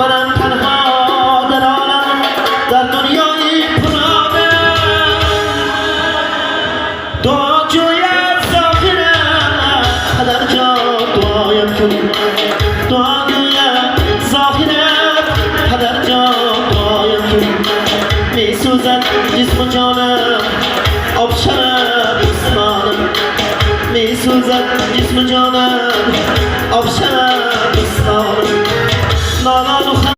منم تنها در عالم در دنیای پرانه دعا جوید زاخرم پدر جا دعایم کن دعا جوید زاخرم پدر جا دعایم کن می سوزد جسم و جان